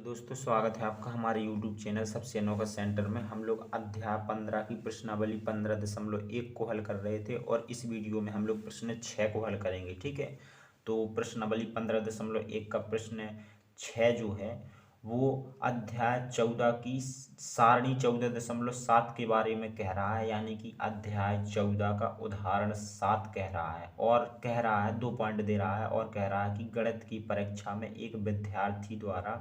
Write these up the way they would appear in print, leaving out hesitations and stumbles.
दोस्तों, स्वागत है आपका हमारे YouTube चैनल सबसे अनोखा सेंटर में। हम लोग अध्याय 15 की प्रश्नावली 15.1 को हल कर रहे थे और इस वीडियो में हम लोग प्रश्न 6 को हल करेंगे। ठीक है, तो प्रश्नावली 15.1 का प्रश्न 6 जो है वो अध्याय 14 की सारणी 14.7 के बारे में कह रहा है, यानी कि अध्याय 14 का उदाहरण 7 कह रहा है और कह रहा है 2 पॉइंट दे रहा है और कह रहा है कि गणित की परीक्षा में एक विद्यार्थी द्वारा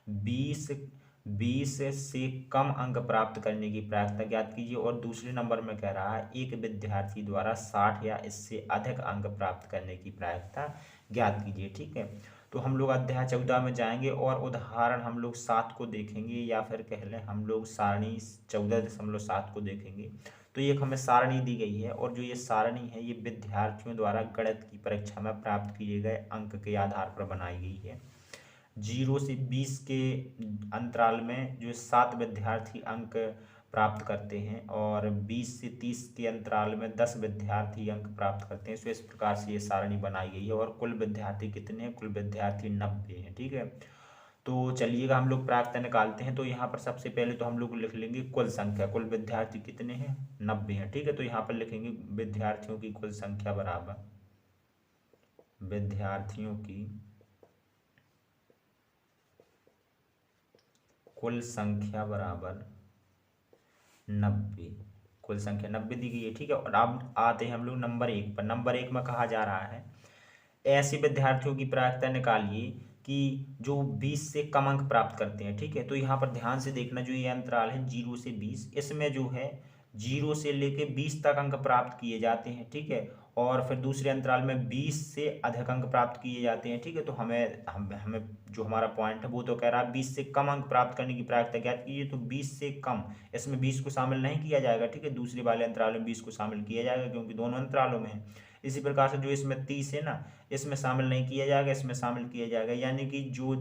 20 से कम अंक प्राप्त करने की प्रायिकता ज्ञात कीजिए। और दूसरे नंबर में कह रहा है एक विद्यार्थी द्वारा 60 या इससे अधिक अंक प्राप्त करने की प्रायिकता ज्ञात कीजिए। ठीक है, तो हम लोग अध्याय 14 में जाएंगे और उदाहरण हम लोग 7 को देखेंगे, या फिर कह लें हम लोग सारणी 14.7 को देखेंगे। तो ये हमें सारणी दी गई है और जो ये सारणी है ये विद्यार्थियों द्वारा गणित की परीक्षा में प्राप्त किए गए अंक के आधार पर बनाई गई है। 0 से 20 के अंतराल में जो 7 विद्यार्थी अंक प्राप्त करते हैं और 20 से 30 के अंतराल में 10 विद्यार्थी अंक प्राप्त करते हैं। सो इस प्रकार से ये सारणी बनाई गई है और कुल विद्यार्थी कितने हैं? कुल विद्यार्थी 90 हैं। ठीक है, तो चलिएगा हम लोग प्रायिकता निकालते हैं। तो यहाँ पर सबसे पहले तो हम लोग लिख लेंगे कुल संख्या। कुल विद्यार्थी कितने हैं? 90 हैं। ठीक है, तो यहाँ पर लिखेंगे विद्यार्थियों की कुल संख्या बराबर विद्यार्थियों की कुल संख्या बराबर 90। कुल संख्या 90 दी गई है। ठीक है, और अब आते हैं हम लोग नंबर 1 पर। नंबर 1 में कहा जा रहा है ऐसे विद्यार्थियों की प्रायिकता निकालिए कि जो 20 से कम अंक प्राप्त करते हैं। ठीक है, तो यहाँ पर ध्यान से देखना, जो ये अंतराल है 0 से 20, इसमें जो है 0 से लेके 20 तक अंक प्राप्त किए जाते हैं। ठीक है, और फिर दूसरे अंतराल में 20 से अधिक अंक प्राप्त किए जाते हैं। ठीक है, तो हमें जो हमारा पॉइंट है वो तो कह रहा है 20 से कम अंक प्राप्त करने की प्रायिकता ज्ञात कीजिए। तो 20 से कम, इसमें 20 को शामिल नहीं किया जाएगा। ठीक है, दूसरे वाले अंतराल में 20 को शामिल किया जाएगा क्योंकि दोनों अंतरालों में है। इसी प्रकार से जो इसमें 30 है ना, इसमें शामिल नहीं किया जाएगा, इसमें शामिल किया जाएगा। यानी कि जो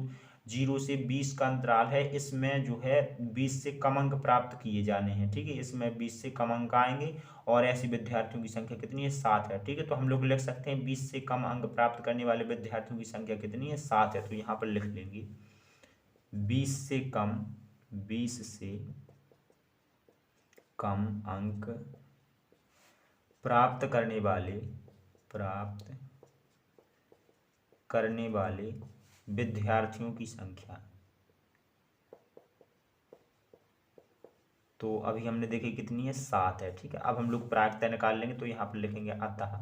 0 से 20 का अंतराल है इसमें जो है 20 से कम अंक प्राप्त किए जाने हैं। ठीक है, इसमें 20 से कम अंक आएंगे और ऐसे विद्यार्थियों की संख्या कितनी है? 7 है। ठीक है, तो हम लोग लिख सकते हैं 20 से कम अंक प्राप्त करने वाले विद्यार्थियों की संख्या कितनी है? 7 है। तो यहाँ पर लिख लेंगे 20 से कम अंक प्राप्त करने वाले विद्यार्थियों की संख्या। तो अभी हमने देखी कितनी है? 7 है। ठीक है, अब हम लोग प्रायिकता निकाल लेंगे। तो यहाँ पर लिखेंगे अतः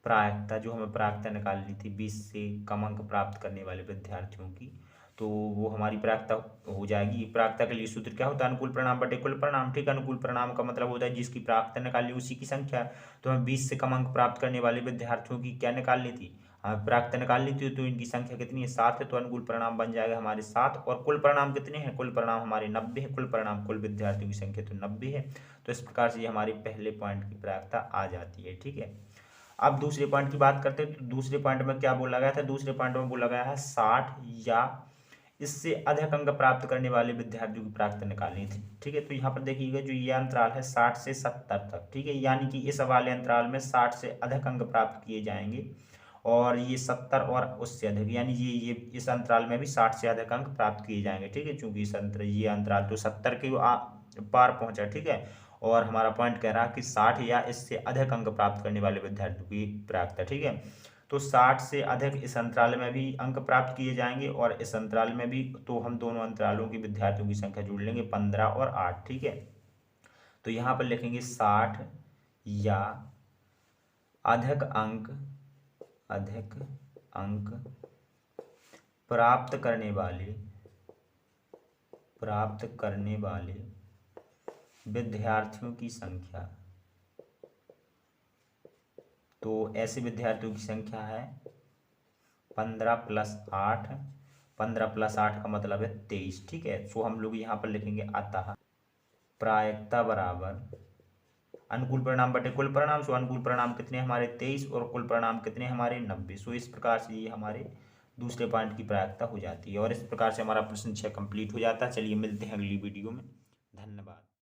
प्रायिकता, जो हमें प्रायिकता निकालनी थी 20 से कम अंक प्राप्त करने वाले विद्यार्थियों की, तो वो हमारी प्रायिकता हो जाएगी। प्रायिकता के लिए सूत्र क्या होता है? अनुकूल परिणाम बटे कुल परिणाम। ठीक है, अनुकूल परिणाम का मतलब होता है जिसकी प्रायिकता निकाली उसी की संख्या। तो हमें 20 से कम अंक प्राप्त करने वाले विद्यार्थियों की क्या निकालनी थी? हमें प्रायिकता निकालनी थी, तो इनकी संख्या कितनी है? 7 है। तो अनुकूल परिणाम बन जाएगा हमारे 7। और कुल परिणाम कितने हैं? कुल परिणाम हमारे 90 है। कुल परिणाम कुल विद्यार्थियों की संख्या तो 90 है। तो इस प्रकार से ये हमारे पहले पॉइंट की प्रायिकता आ जाती है। ठीक है, अब दूसरे पॉइंट की बात करते हैं। तो दूसरे पॉइंट में क्या बोला गया था? दूसरे पॉइंट में बोला गया है 60 या इससे अधिक अंक प्राप्त करने वाले विद्यार्थियों की प्रायिकता निकालनी थी। ठीक है, तो यहाँ पर देखिएगा जो ये अंतराल है 60 से 70 तक। ठीक है, यानी कि इस वाले अंतराल में 60 से अधिक अंक प्राप्त किए जाएंगे और ये 70 और उससे अधिक, यानी ये इस अंतराल में भी 60 से अधिक अंक प्राप्त किए जाएंगे। ठीक है, चूंकि ये अंतराल तो 70 के पार पहुंचा। ठीक है, और हमारा पॉइंट कह रहा है कि 60 या इससे अधिक अंक प्राप्त करने वाले विद्यार्थियों की प्रायिकता। ठीक है, तो 60 से अधिक इस अंतराल में भी अंक प्राप्त किए जाएंगे और इस अंतराल में भी। तो हम दोनों अंतरालों की विद्यार्थियों की संख्या जोड़ लेंगे 15 और 8। ठीक है, तो यहाँ पर लिखेंगे 60 या अधिक अंक प्राप्त करने वाले विद्यार्थियों की संख्या। तो ऐसे विद्यार्थियों की संख्या है 15 + 8। 15 + 8 का मतलब है 23। ठीक है, सो हम लोग यहाँ पर लिखेंगे अतः प्रायिकता बराबर अनुकूल परिणाम बटे कुल परिणाम। सो अनुकूल परिणाम कितने हमारे? 23 और कुल परिणाम कितने हमारे? 90। सो इस प्रकार से ये हमारे दूसरे पॉइंट की प्रायिकता हो जाती है और इस प्रकार से हमारा प्रश्न 6 कंप्लीट हो जाता है। चलिए मिलते हैं अगली वीडियो में। धन्यवाद।